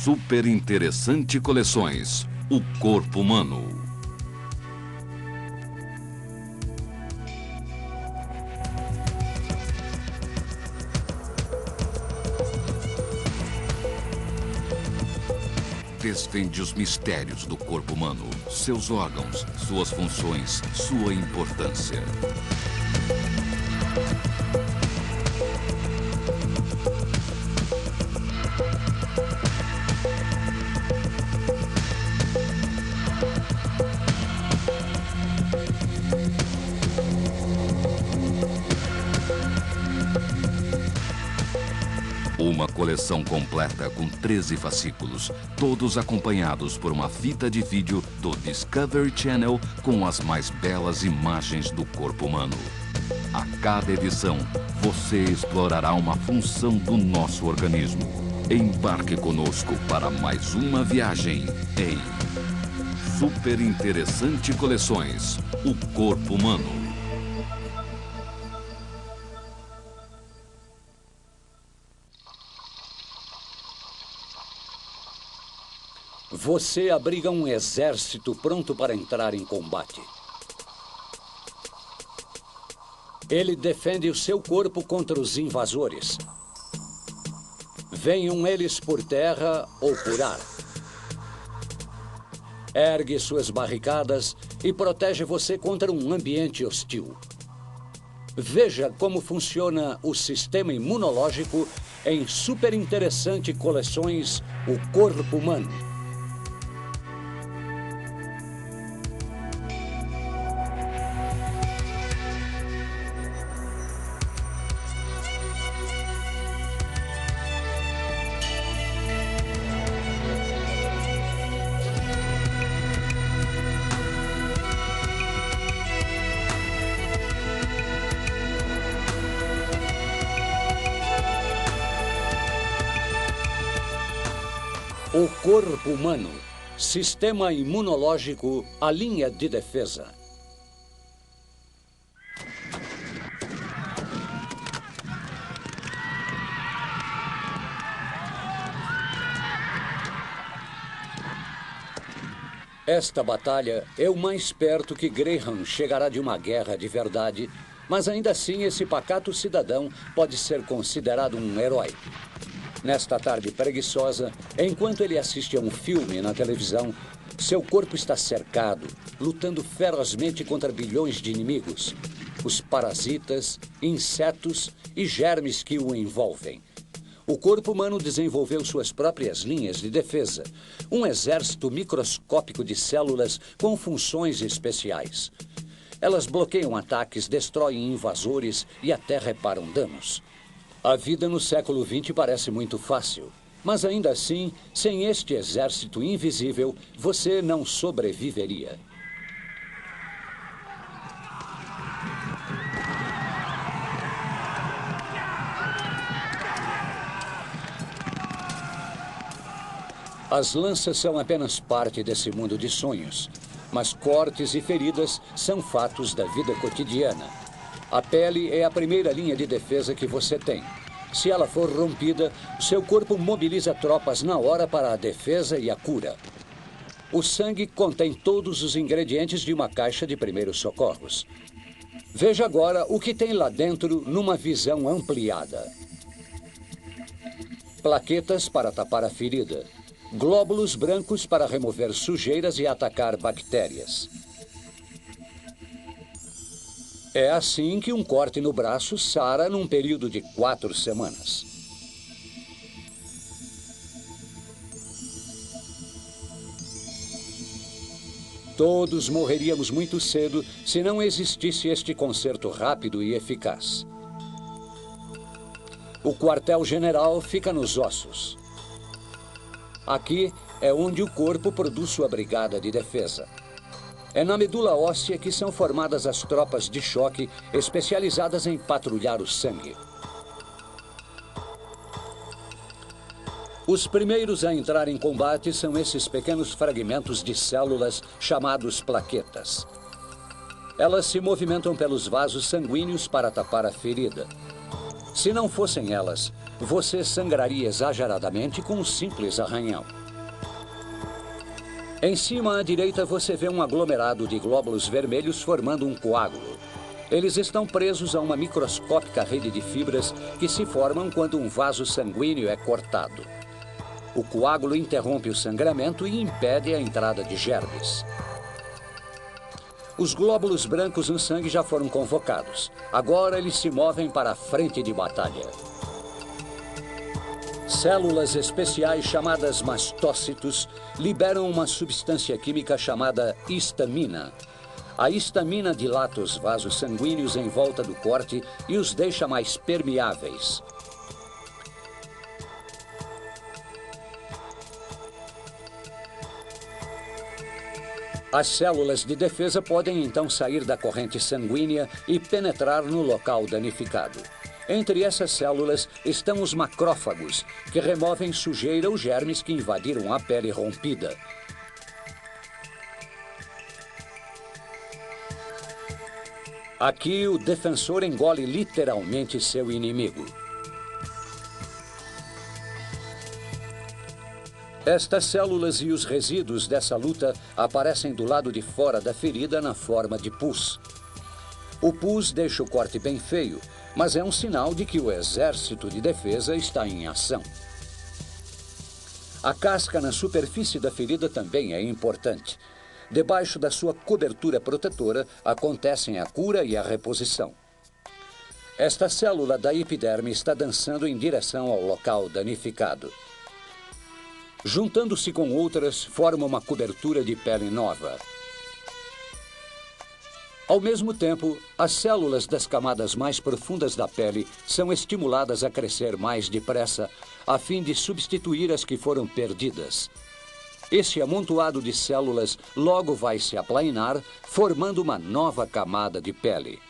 Super Interessante Coleções, o corpo humano. Desvende os mistérios do corpo humano, seus órgãos, suas funções, sua importância. Uma coleção completa com 13 fascículos, todos acompanhados por uma fita de vídeo do Discovery Channel com as mais belas imagens do corpo humano. A cada edição, você explorará uma função do nosso organismo. Embarque conosco para mais uma viagem em Super Interessante Coleções, o corpo humano. Você abriga um exército pronto para entrar em combate. Ele defende o seu corpo contra os invasores. Venham eles por terra ou por ar. Ergue suas barricadas e protege você contra um ambiente hostil. Veja como funciona o sistema imunológico em Super Interessante Coleções, o corpo humano. O corpo humano, sistema imunológico, a linha de defesa. Esta batalha é o mais perto que Graham chegará de uma guerra de verdade, mas ainda assim esse pacato cidadão pode ser considerado um herói. Nesta tarde preguiçosa, enquanto ele assiste a um filme na televisão, seu corpo está cercado, lutando ferozmente contra bilhões de inimigos, os parasitas, insetos e germes que o envolvem. O corpo humano desenvolveu suas próprias linhas de defesa, um exército microscópico de células com funções especiais. Elas bloqueiam ataques, destroem invasores e até reparam danos. A vida no século XX parece muito fácil, mas ainda assim, sem este exército invisível, você não sobreviveria. As lanças são apenas parte desse mundo de sonhos, mas cortes e feridas são fatos da vida cotidiana. A pele é a primeira linha de defesa que você tem. Se ela for rompida, seu corpo mobiliza tropas na hora para a defesa e a cura. O sangue contém todos os ingredientes de uma caixa de primeiros socorros. Veja agora o que tem lá dentro numa visão ampliada. Plaquetas para tapar a ferida. Glóbulos brancos para remover sujeiras e atacar bactérias. É assim que um corte no braço sara num período de 4 semanas. Todos morreríamos muito cedo se não existisse este conserto rápido e eficaz. O quartel-general fica nos ossos. Aqui é onde o corpo produz sua brigada de defesa. É na medula óssea que são formadas as tropas de choque especializadas em patrulhar o sangue. Os primeiros a entrar em combate são esses pequenos fragmentos de células chamados plaquetas. Elas se movimentam pelos vasos sanguíneos para tapar a ferida. Se não fossem elas, você sangraria exageradamente com um simples arranhão. Em cima à direita você vê um aglomerado de glóbulos vermelhos formando um coágulo. Eles estão presos a uma microscópica rede de fibras que se formam quando um vaso sanguíneo é cortado. O coágulo interrompe o sangramento e impede a entrada de germes. Os glóbulos brancos no sangue já foram convocados. Agora eles se movem para a frente de batalha. Células especiais chamadas mastócitos liberam uma substância química chamada histamina. A histamina dilata os vasos sanguíneos em volta do corte e os deixa mais permeáveis. As células de defesa podem então sair da corrente sanguínea e penetrar no local danificado. Entre essas células estão os macrófagos, que removem sujeira ou germes que invadiram a pele rompida. Aqui, o defensor engole literalmente seu inimigo. Estas células e os resíduos dessa luta aparecem do lado de fora da ferida na forma de pus. O pus deixa o corte bem feio, mas é um sinal de que o exército de defesa está em ação. A casca na superfície da ferida também é importante. Debaixo da sua cobertura protetora acontecem a cura e a reposição. Esta célula da epiderme está dançando em direção ao local danificado. Juntando-se com outras, forma uma cobertura de pele nova. Ao mesmo tempo, as células das camadas mais profundas da pele são estimuladas a crescer mais depressa, a fim de substituir as que foram perdidas. Esse amontoado de células logo vai se aplainar, formando uma nova camada de pele.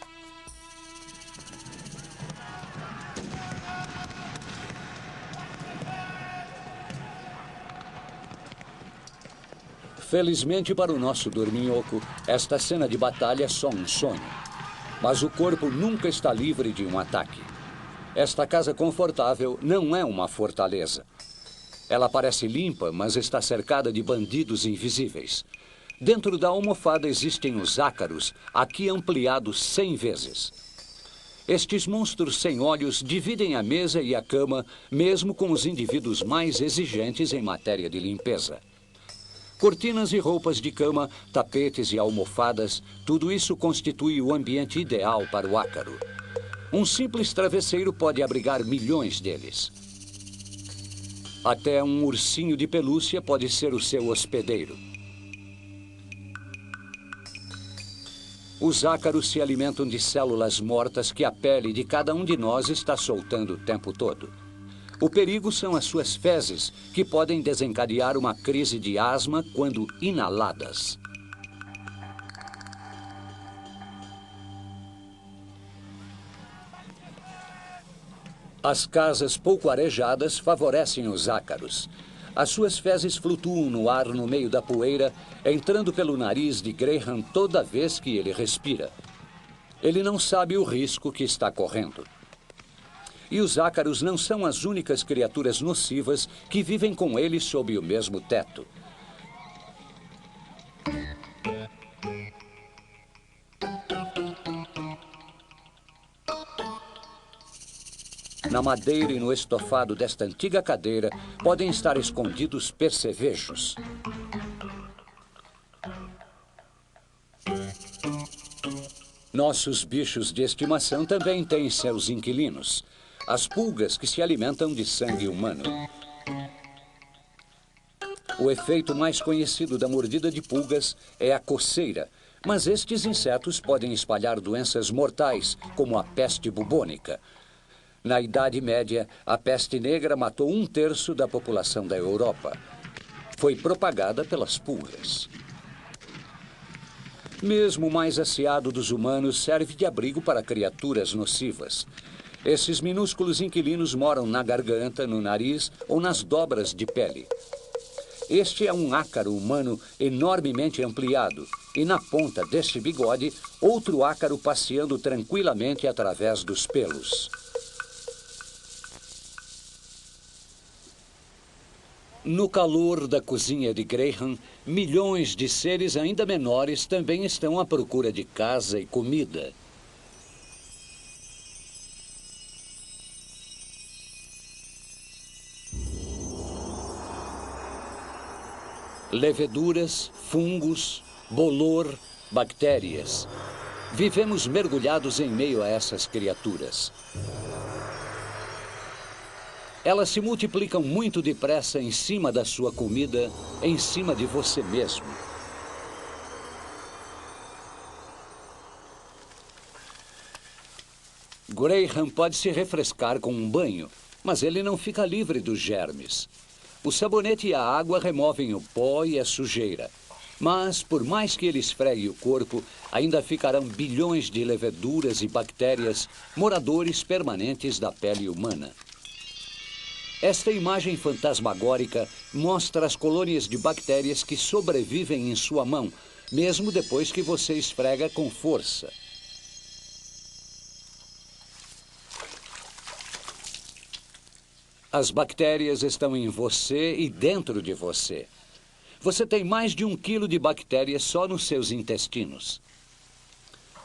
Felizmente para o nosso dorminhoco, esta cena de batalha é só um sonho. Mas o corpo nunca está livre de um ataque. Esta casa confortável não é uma fortaleza. Ela parece limpa, mas está cercada de bandidos invisíveis. Dentro da almofada existem os ácaros, aqui ampliados 100 vezes. Estes monstros sem olhos dividem a mesa e a cama, mesmo com os indivíduos mais exigentes em matéria de limpeza. Cortinas e roupas de cama, tapetes e almofadas, tudo isso constitui o ambiente ideal para o ácaro. Um simples travesseiro pode abrigar milhões deles. Até um ursinho de pelúcia pode ser o seu hospedeiro. Os ácaros se alimentam de células mortas que a pele de cada um de nós está soltando o tempo todo. O perigo são as suas fezes, que podem desencadear uma crise de asma quando inaladas. As casas pouco arejadas favorecem os ácaros. As suas fezes flutuam no ar no meio da poeira, entrando pelo nariz de Graham toda vez que ele respira. Ele não sabe o risco que está correndo. E os ácaros não são as únicas criaturas nocivas que vivem com ele sob o mesmo teto. Na madeira e no estofado desta antiga cadeira podem estar escondidos percevejos. Nossos bichos de estimação também têm seus inquilinos. As pulgas que se alimentam de sangue humano. O efeito mais conhecido da mordida de pulgas é a coceira, mas estes insetos podem espalhar doenças mortais, como a peste bubônica. Na Idade Média, a peste negra matou 1/3 da população da Europa. Foi propagada pelas pulgas. Mesmo o mais asseado dos humanos serve de abrigo para criaturas nocivas. Esses minúsculos inquilinos moram na garganta, no nariz ou nas dobras de pele. Este é um ácaro humano enormemente ampliado e na ponta deste bigode, outro ácaro passeando tranquilamente através dos pelos. No calor da cozinha de Graham, milhões de seres ainda menores também estão à procura de casa e comida. Leveduras, fungos, bolor, bactérias. Vivemos mergulhados em meio a essas criaturas. Elas se multiplicam muito depressa em cima da sua comida, em cima de você mesmo. Graham pode se refrescar com um banho, mas ele não fica livre dos germes. O sabonete e a água removem o pó e a sujeira. Mas, por mais que ele esfregue o corpo, ainda ficarão bilhões de leveduras e bactérias, moradores permanentes da pele humana. Esta imagem fantasmagórica mostra as colônias de bactérias que sobrevivem em sua mão, mesmo depois que você esfrega com força. As bactérias estão em você e dentro de você. Você tem mais de 1 quilo de bactérias só nos seus intestinos.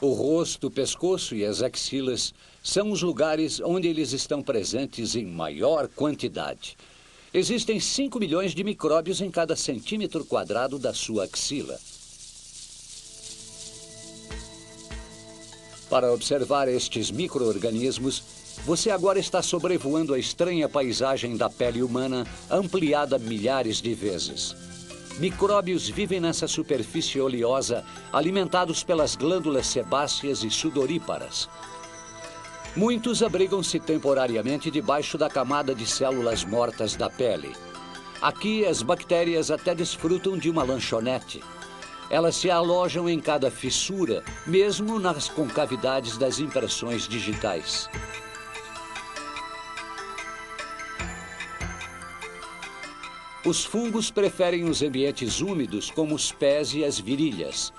O rosto, o pescoço e as axilas são os lugares onde eles estão presentes em maior quantidade. Existem 5 milhões de micróbios em cada centímetro quadrado da sua axila. Para observar estes micro-organismos, você agora está sobrevoando a estranha paisagem da pele humana, ampliada milhares de vezes. Micróbios vivem nessa superfície oleosa, alimentados pelas glândulas sebáceas e sudoríparas. Muitos abrigam-se temporariamente debaixo da camada de células mortas da pele. Aqui, as bactérias até desfrutam de uma lanchonete. Elas se alojam em cada fissura, mesmo nas concavidades das impressões digitais. Os fungos preferem os ambientes úmidos, como os pés e as virilhas.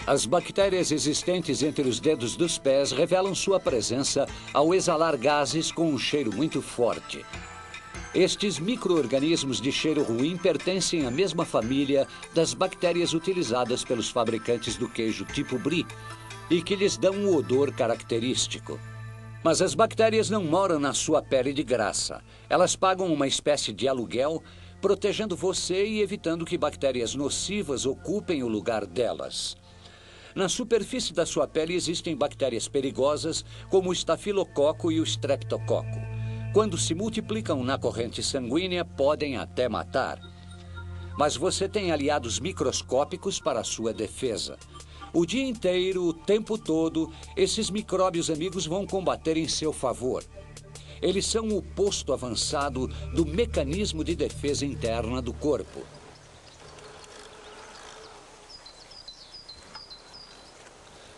As bactérias existentes entre os dedos dos pés revelam sua presença ao exalar gases com um cheiro muito forte. Estes micro-organismos de cheiro ruim pertencem à mesma família das bactérias utilizadas pelos fabricantes do queijo tipo brie e que lhes dão um odor característico. Mas as bactérias não moram na sua pele de graça. Elas pagam uma espécie de aluguel, protegendo você e evitando que bactérias nocivas ocupem o lugar delas. Na superfície da sua pele existem bactérias perigosas, como o estafilococo e o streptococo. Quando se multiplicam na corrente sanguínea, podem até matar. Mas você tem aliados microscópicos para a sua defesa. O dia inteiro, o tempo todo, esses micróbios amigos vão combater em seu favor. Eles são o posto avançado do mecanismo de defesa interna do corpo.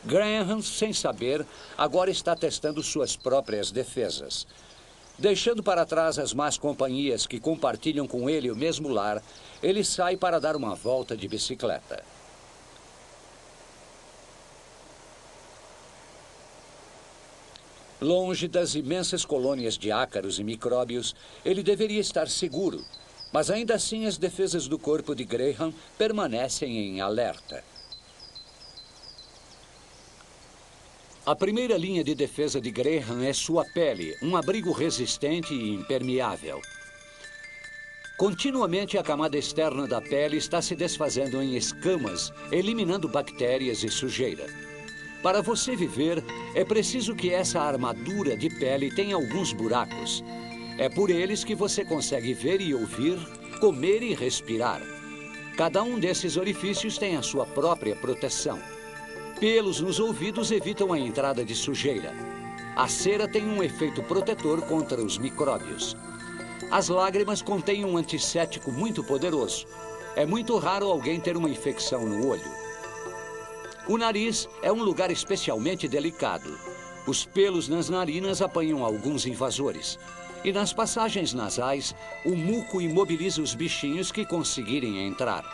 Graham, sem saber, agora está testando suas próprias defesas. Deixando para trás as más companhias que compartilham com ele o mesmo lar, ele sai para dar uma volta de bicicleta. Longe das imensas colônias de ácaros e micróbios, ele deveria estar seguro. Mas ainda assim as defesas do corpo de Graham permanecem em alerta. A primeira linha de defesa de Graham é sua pele, um abrigo resistente e impermeável. Continuamente a camada externa da pele está se desfazendo em escamas, eliminando bactérias e sujeira. Para você viver, é preciso que essa armadura de pele tenha alguns buracos. É por eles que você consegue ver e ouvir, comer e respirar. Cada um desses orifícios tem a sua própria proteção. Pelos nos ouvidos evitam a entrada de sujeira. A cera tem um efeito protetor contra os micróbios. As lágrimas contêm um antisséptico muito poderoso. É muito raro alguém ter uma infecção no olho. O nariz é um lugar especialmente delicado. Os pelos nas narinas apanham alguns invasores. E nas passagens nasais, o muco imobiliza os bichinhos que conseguirem entrar.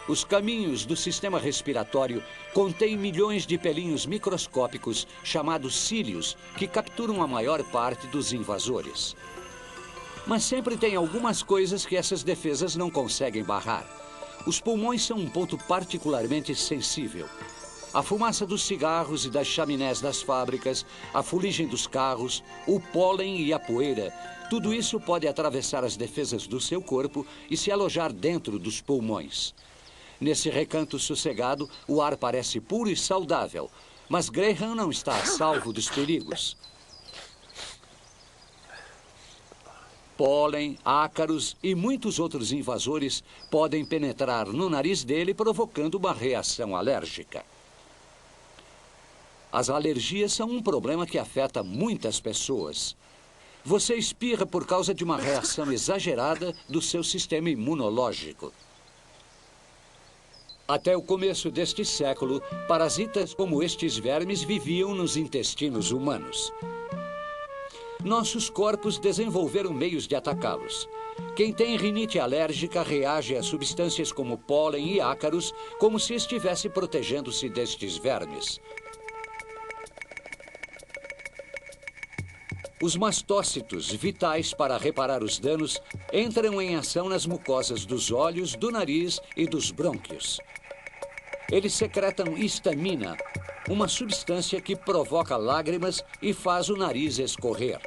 Os caminhos do sistema respiratório contêm milhões de pelinhos microscópicos chamados cílios, que capturam a maior parte dos invasores. Mas sempre tem algumas coisas que essas defesas não conseguem barrar. Os pulmões são um ponto particularmente sensível. A fumaça dos cigarros e das chaminés das fábricas, a fuligem dos carros, o pólen e a poeira, tudo isso pode atravessar as defesas do seu corpo e se alojar dentro dos pulmões. Nesse recanto sossegado, o ar parece puro e saudável, mas Graham não está a salvo dos perigos. Pólen, ácaros e muitos outros invasores podem penetrar no nariz dele, provocando uma reação alérgica. As alergias são um problema que afeta muitas pessoas. Você espirra por causa de uma reação exagerada do seu sistema imunológico. Até o começo deste século, parasitas como estes vermes viviam nos intestinos humanos. Nossos corpos desenvolveram meios de atacá-los. Quem tem rinite alérgica reage a substâncias como pólen e ácaros como se estivesse protegendo-se destes vermes. Os mastócitos, vitais para reparar os danos, entram em ação nas mucosas dos olhos, do nariz e dos brônquios. Eles secretam histamina, uma substância que provoca lágrimas e faz o nariz escorrer.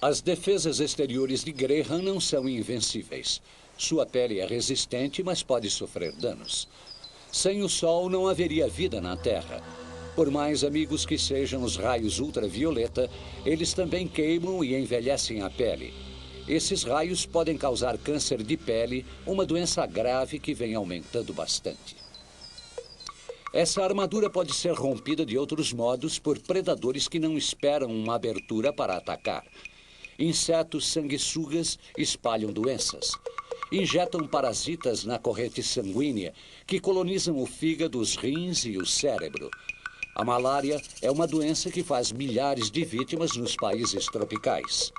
As defesas exteriores de Graham não são invencíveis. Sua pele é resistente, mas pode sofrer danos. Sem o sol, não haveria vida na Terra. Por mais amigos que sejam os raios ultravioleta, eles também queimam e envelhecem a pele. Esses raios podem causar câncer de pele, uma doença grave que vem aumentando bastante. Essa armadura pode ser rompida de outros modos por predadores que não esperam uma abertura para atacar. Insetos sanguessugas espalham doenças. Injetam parasitas na corrente sanguínea, que colonizam o fígado, os rins e o cérebro. A malária é uma doença que faz milhares de vítimas nos países tropicais.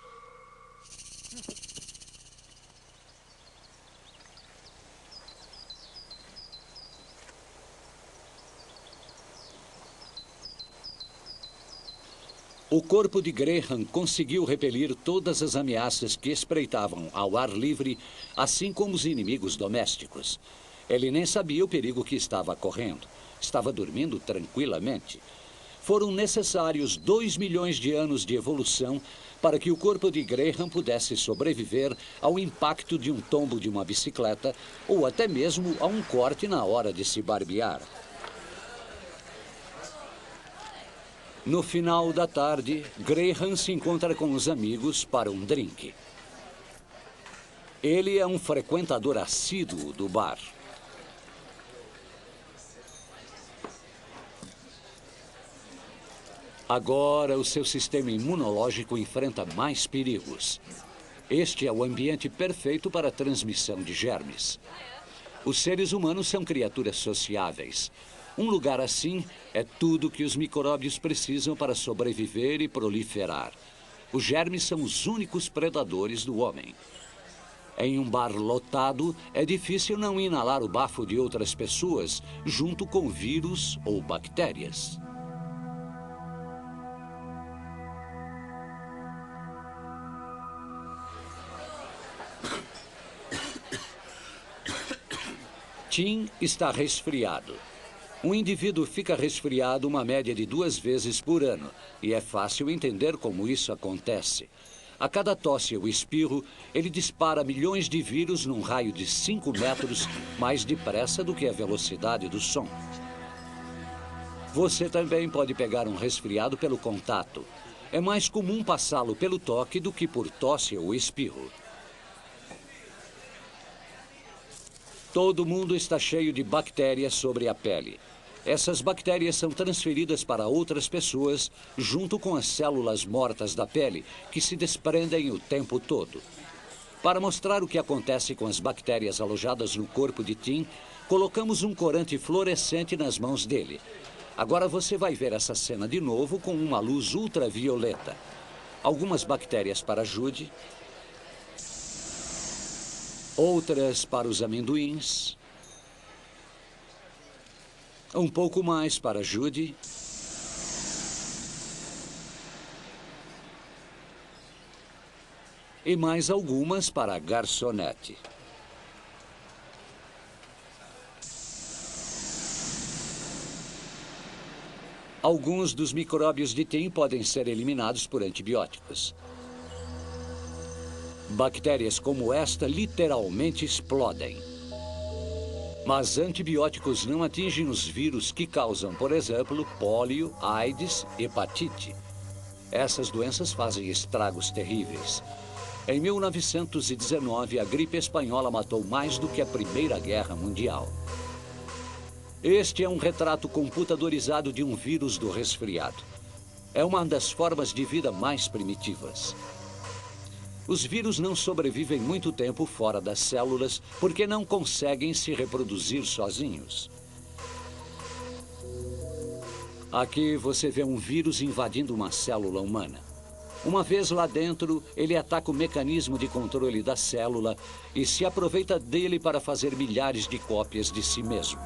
O corpo de Graham conseguiu repelir todas as ameaças que espreitavam ao ar livre, assim como os inimigos domésticos. Ele nem sabia o perigo que estava correndo. Estava dormindo tranquilamente. Foram necessários 2 milhões de anos de evolução para que o corpo de Graham pudesse sobreviver ao impacto de um tombo de uma bicicleta ou até mesmo a um corte na hora de se barbear. No final da tarde, Graham se encontra com os amigos para um drink. Ele é um frequentador assíduo do bar. Agora, o seu sistema imunológico enfrenta mais perigos. Este é o ambiente perfeito para a transmissão de germes. Os seres humanos são criaturas sociáveis. Um lugar assim é tudo que os micróbios precisam para sobreviver e proliferar. Os germes são os únicos predadores do homem. Em um bar lotado, é difícil não inalar o bafo de outras pessoas, junto com vírus ou bactérias. Tim está resfriado. Um indivíduo fica resfriado uma média de 2 vezes por ano, e é fácil entender como isso acontece. A cada tosse ou espirro, ele dispara milhões de vírus num raio de 5 metros, mais depressa do que a velocidade do som. Você também pode pegar um resfriado pelo contato. É mais comum passá-lo pelo toque do que por tosse ou espirro. Todo mundo está cheio de bactérias sobre a pele. Essas bactérias são transferidas para outras pessoas junto com as células mortas da pele, que se desprendem o tempo todo. Para mostrar o que acontece com as bactérias alojadas no corpo de Tim, colocamos um corante fluorescente nas mãos dele. Agora você vai ver essa cena de novo com uma luz ultravioleta. Algumas bactérias para Judy, outras para os amendoins, um pouco mais para Judy, e mais algumas para a garçonete. Alguns dos micróbios de Tim podem ser eliminados por antibióticos. Bactérias como esta literalmente explodem. Mas antibióticos não atingem os vírus que causam, por exemplo, pólio, AIDS, hepatite. Essas doenças fazem estragos terríveis. Em 1919, a gripe espanhola matou mais do que a Primeira Guerra Mundial. Este é um retrato computadorizado de um vírus do resfriado. É uma das formas de vida mais primitivas. Os vírus não sobrevivem muito tempo fora das células porque não conseguem se reproduzir sozinhos. Aqui você vê um vírus invadindo uma célula humana. Uma vez lá dentro, ele ataca o mecanismo de controle da célula e se aproveita dele para fazer milhares de cópias de si mesmo.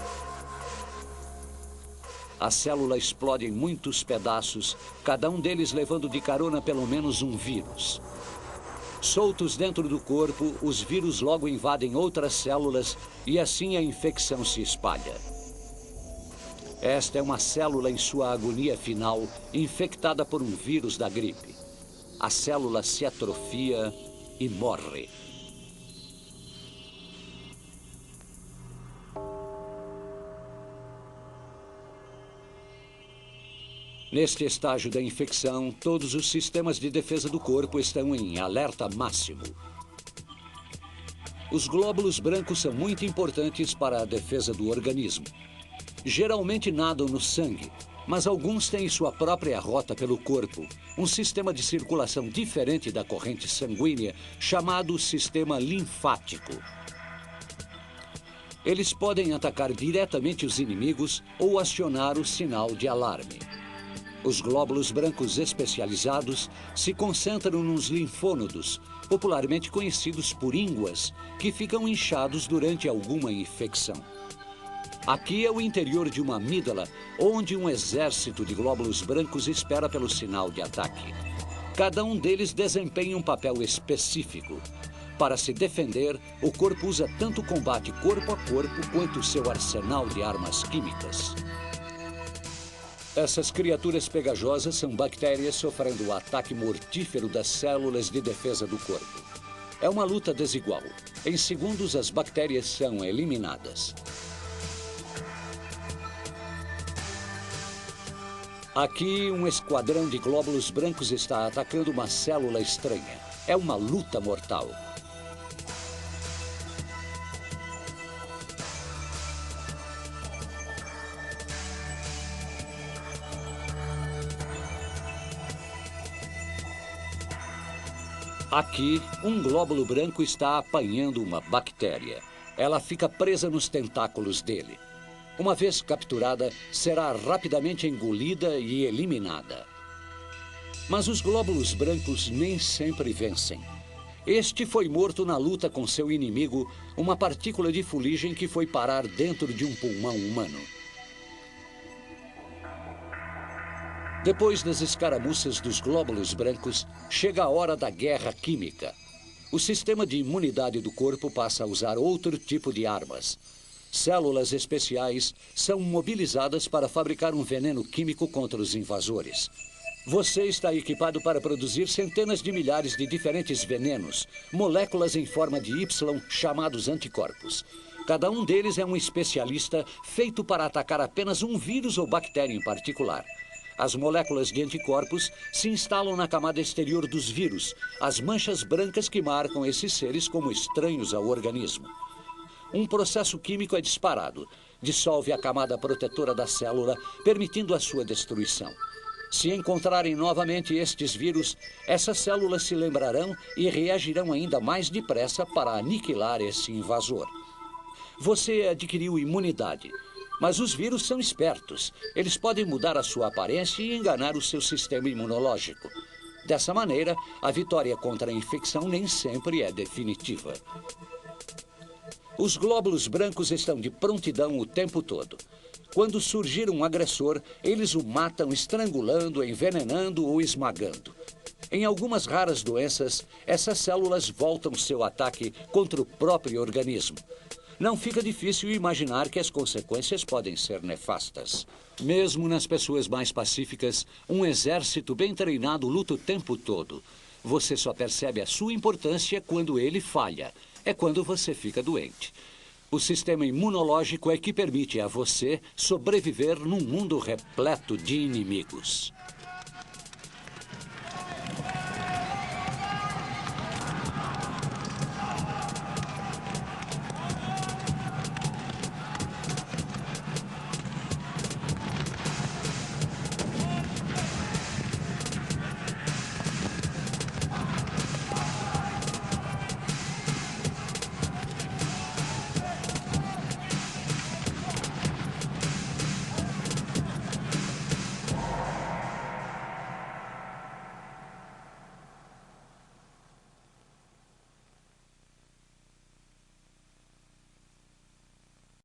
A célula explode em muitos pedaços, cada um deles levando de carona pelo menos um vírus. Soltos dentro do corpo, os vírus logo invadem outras células e assim a infecção se espalha. Esta é uma célula em sua agonia final, infectada por um vírus da gripe. A célula se atrofia e morre. Neste estágio da infecção, todos os sistemas de defesa do corpo estão em alerta máximo. Os glóbulos brancos são muito importantes para a defesa do organismo. Geralmente nadam no sangue, mas alguns têm sua própria rota pelo corpo, um sistema de circulação diferente da corrente sanguínea, chamado sistema linfático. Eles podem atacar diretamente os inimigos ou acionar o sinal de alarme. Os glóbulos brancos especializados se concentram nos linfônodos, popularmente conhecidos por ínguas, que ficam inchados durante alguma infecção. Aqui é o interior de uma amígdala, onde um exército de glóbulos brancos espera pelo sinal de ataque. Cada um deles desempenha um papel específico. Para se defender, o corpo usa tanto combate corpo a corpo quanto seu arsenal de armas químicas. Essas criaturas pegajosas são bactérias sofrendo o ataque mortífero das células de defesa do corpo. É uma luta desigual. Em segundos, as bactérias são eliminadas. Aqui, um esquadrão de glóbulos brancos está atacando uma célula estranha. É uma luta mortal. Aqui, um glóbulo branco está apanhando uma bactéria. Ela fica presa nos tentáculos dele. Uma vez capturada, será rapidamente engolida e eliminada. Mas os glóbulos brancos nem sempre vencem. Este foi morto na luta com seu inimigo, uma partícula de fuligem que foi parar dentro de um pulmão humano. Depois das escaramuças dos glóbulos brancos, chega a hora da guerra química. O sistema de imunidade do corpo passa a usar outro tipo de armas. Células especiais são mobilizadas para fabricar um veneno químico contra os invasores. Você está equipado para produzir centenas de milhares de diferentes venenos, moléculas em forma de Y chamados anticorpos. Cada um deles é um especialista feito para atacar apenas um vírus ou bactéria em particular. As moléculas de anticorpos se instalam na camada exterior dos vírus, as manchas brancas que marcam esses seres como estranhos ao organismo. Um processo químico é disparado, dissolve a camada protetora da célula, permitindo a sua destruição. Se encontrarem novamente estes vírus, essas células se lembrarão e reagirão ainda mais depressa para aniquilar esse invasor. Você adquiriu imunidade. Mas os vírus são espertos. Eles podem mudar a sua aparência e enganar o seu sistema imunológico. Dessa maneira, a vitória contra a infecção nem sempre é definitiva. Os glóbulos brancos estão de prontidão o tempo todo. Quando surgir um agressor, eles o matam estrangulando, envenenando ou esmagando. Em algumas raras doenças, essas células voltam seu ataque contra o próprio organismo. Não fica difícil imaginar que as consequências podem ser nefastas. Mesmo nas pessoas mais pacíficas, um exército bem treinado luta o tempo todo. Você só percebe a sua importância quando ele falha. É quando você fica doente. O sistema imunológico é que permite a você sobreviver num mundo repleto de inimigos.